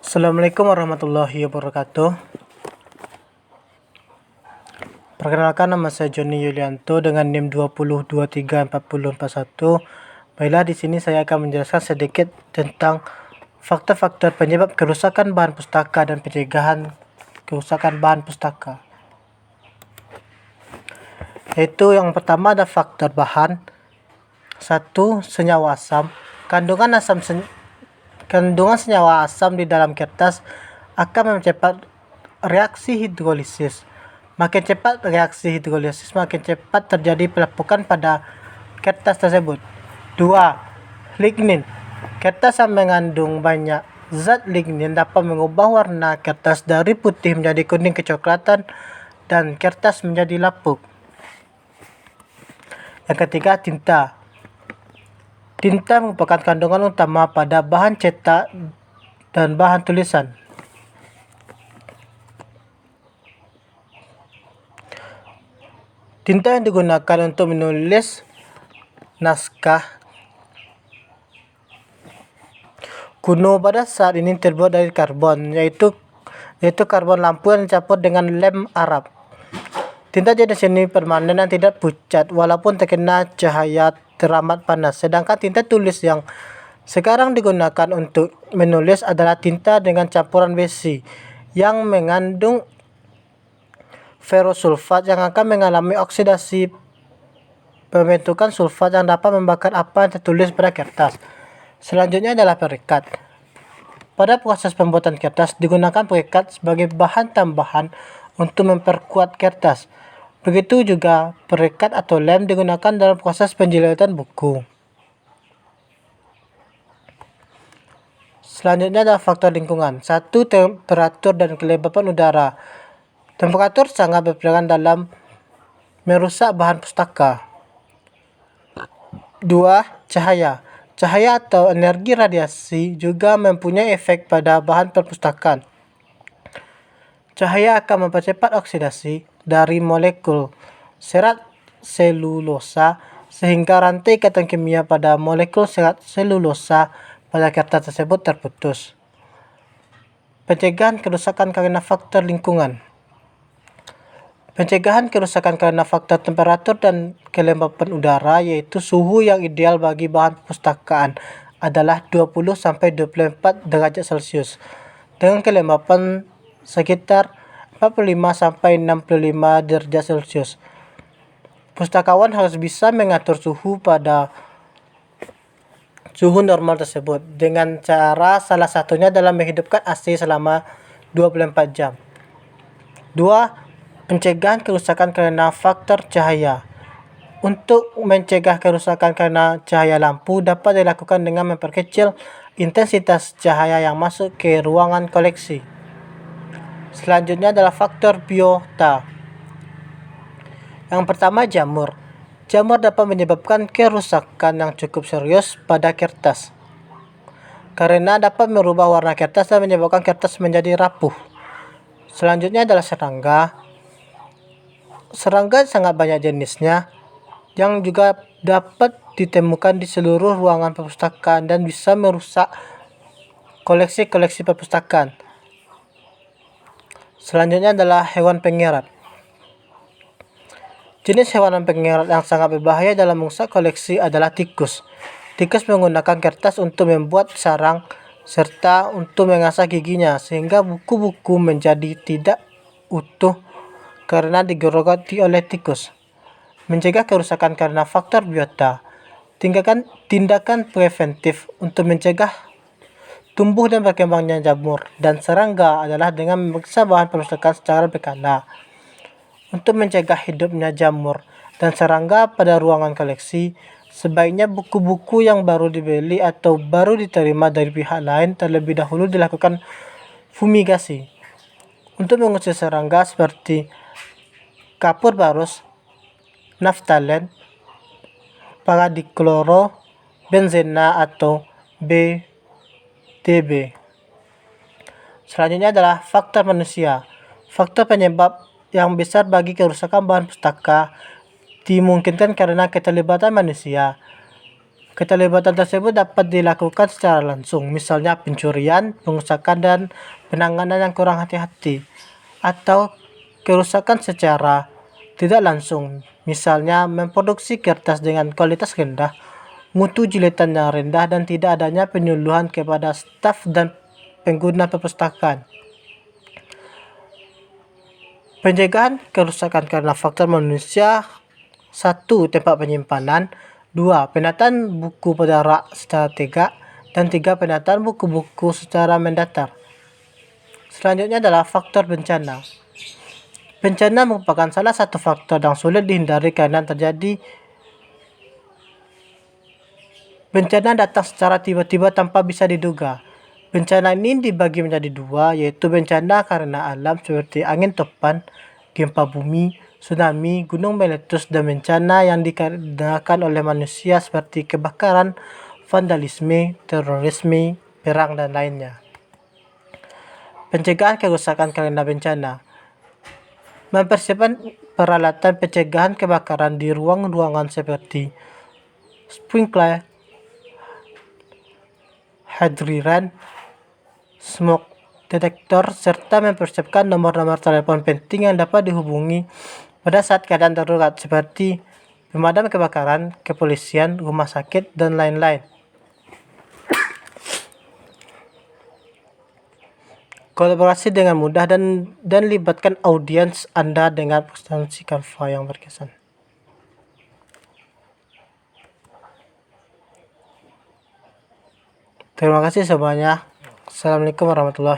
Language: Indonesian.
Assalamualaikum warahmatullahi wabarakatuh. Perkenalkan, nama saya Joni Yulianto dengan NIM 20234041. Baiklah, di sini saya akan menjelaskan sedikit tentang faktor-faktor penyebab kerusakan bahan pustaka dan pencegahan kerusakan bahan pustaka. Yaitu yang pertama ada faktor bahan. 1. Senyawa asam. Kandungan senyawa asam di dalam kertas akan mempercepat reaksi hidrolisis. Makin cepat reaksi hidrolisis, makin cepat terjadi pelepukan pada kertas tersebut. 2. Lignin. Kertas yang mengandung banyak zat lignin dapat mengubah warna kertas dari putih menjadi kuning kecoklatan dan kertas menjadi lapuk. Yang ketiga, tinta. Tinta merupakan kandungan utama pada bahan cetak dan bahan tulisan. Tinta yang digunakan untuk menulis naskah kuno pada saat ini terbuat dari karbon, yaitu karbon lampu yang dicampur dengan lem Arab. Tinta jenis ini permanen dan tidak pucat walaupun terkena cahaya teramat panas. Sedangkan tinta tulis yang sekarang digunakan untuk menulis adalah tinta dengan campuran besi yang mengandung ferrosulfat yang akan mengalami oksidasi pembentukan sulfat yang dapat membakar apa yang tertulis pada kertas. Selanjutnya adalah perekat. Pada proses pembuatan kertas digunakan perekat sebagai bahan tambahan untuk memperkuat kertas. Begitu juga perekat atau lem digunakan dalam proses penjilitan buku. Selanjutnya adalah faktor lingkungan. 1. Temperatur dan kelembapan udara. Temperatur sangat berperan dalam merusak bahan pustaka. 2. Cahaya. Cahaya atau energi radiasi juga mempunyai efek pada bahan perpustakaan. Cahaya akan mempercepat oksidasi dari molekul serat selulosa sehingga rantai ikatan kimia pada molekul serat selulosa pada kertas tersebut terputus. Pencegahan kerusakan karena faktor lingkungan. Pencegahan kerusakan karena faktor temperatur dan kelembapan udara, yaitu suhu yang ideal bagi bahan perpustakaan adalah 20-24 derajat Celcius dengan kelembapan sekitar 45-65 derajat Celcius. Pustakawan harus bisa mengatur suhu pada suhu normal tersebut dengan cara salah satunya dalam menghidupkan AC selama 24 jam. 2. Pencegahan kerusakan karena faktor cahaya. Untuk mencegah kerusakan karena cahaya lampu dapat dilakukan dengan memperkecil intensitas cahaya yang masuk ke ruangan koleksi. Selanjutnya adalah faktor biota. Yang pertama, jamur. Jamur dapat menyebabkan kerusakan yang cukup serius pada kertas karena dapat merubah warna kertas dan menyebabkan kertas menjadi rapuh. Selanjutnya adalah serangga. Serangga sangat banyak jenisnya yang juga dapat ditemukan di seluruh ruangan perpustakaan dan bisa merusak koleksi-koleksi perpustakaan. Selanjutnya adalah hewan pengerat. Jenis hewan pengerat yang sangat berbahaya dalam merusak koleksi adalah tikus. Tikus menggunakan kertas untuk membuat sarang serta untuk mengasah giginya sehingga buku-buku menjadi tidak utuh karena digerogoti oleh tikus. Mencegah kerusakan karena faktor biota. Tindakan preventif untuk mencegah tumbuh dan berkembangnya jamur dan serangga adalah dengan memeriksa bahan perpustakaan secara berkala. Untuk mencegah hidupnya jamur dan serangga pada ruangan koleksi, sebaiknya buku-buku yang baru dibeli atau baru diterima dari pihak lain terlebih dahulu dilakukan fumigasi untuk mengusir serangga seperti kapur barus, naftalen, paradikloro, benzena atau BTB. Selanjutnya adalah faktor manusia. Faktor penyebab yang besar bagi kerusakan bahan pustaka dimungkinkan karena keterlibatan manusia. Keterlibatan tersebut dapat dilakukan secara langsung, misalnya pencurian, pengusakan, dan penanganan yang kurang hati-hati, atau kerusakan secara tidak langsung, misalnya memproduksi kertas dengan kualitas rendah, mutu jilitan yang rendah, dan tidak adanya penyuluhan kepada staf dan pengguna perpustakaan. Pencegahan kerusakan karena faktor manusia: 1. Tempat penyimpanan. 2. Penataan buku pada rak secara tegak. Dan 3. Penataan buku-buku secara mendatar. Selanjutnya adalah faktor bencana. Bencana merupakan salah satu faktor yang sulit dihindari karena terjadi bencana datang secara tiba-tiba tanpa bisa diduga. Bencana ini dibagi menjadi dua, yaitu bencana karena alam seperti angin topan, gempa bumi, tsunami, gunung meletus, dan bencana yang dikarenakan oleh manusia seperti kebakaran, vandalisme, terorisme, perang, dan lainnya. Pencegahan kerusakan karena bencana: mempersiapkan peralatan pencegahan kebakaran di ruang-ruangan seperti sprinkler, hydran, smoke detector, serta mempersiapkan nomor-nomor telepon penting yang dapat dihubungi pada saat keadaan darurat seperti pemadam kebakaran, kepolisian, rumah sakit, dan lain-lain. Kolaborasi dengan mudah dan libatkan audiens Anda dengan presentasi Canva yang berkesan. Terima kasih semuanya. Assalamualaikum warahmatullahi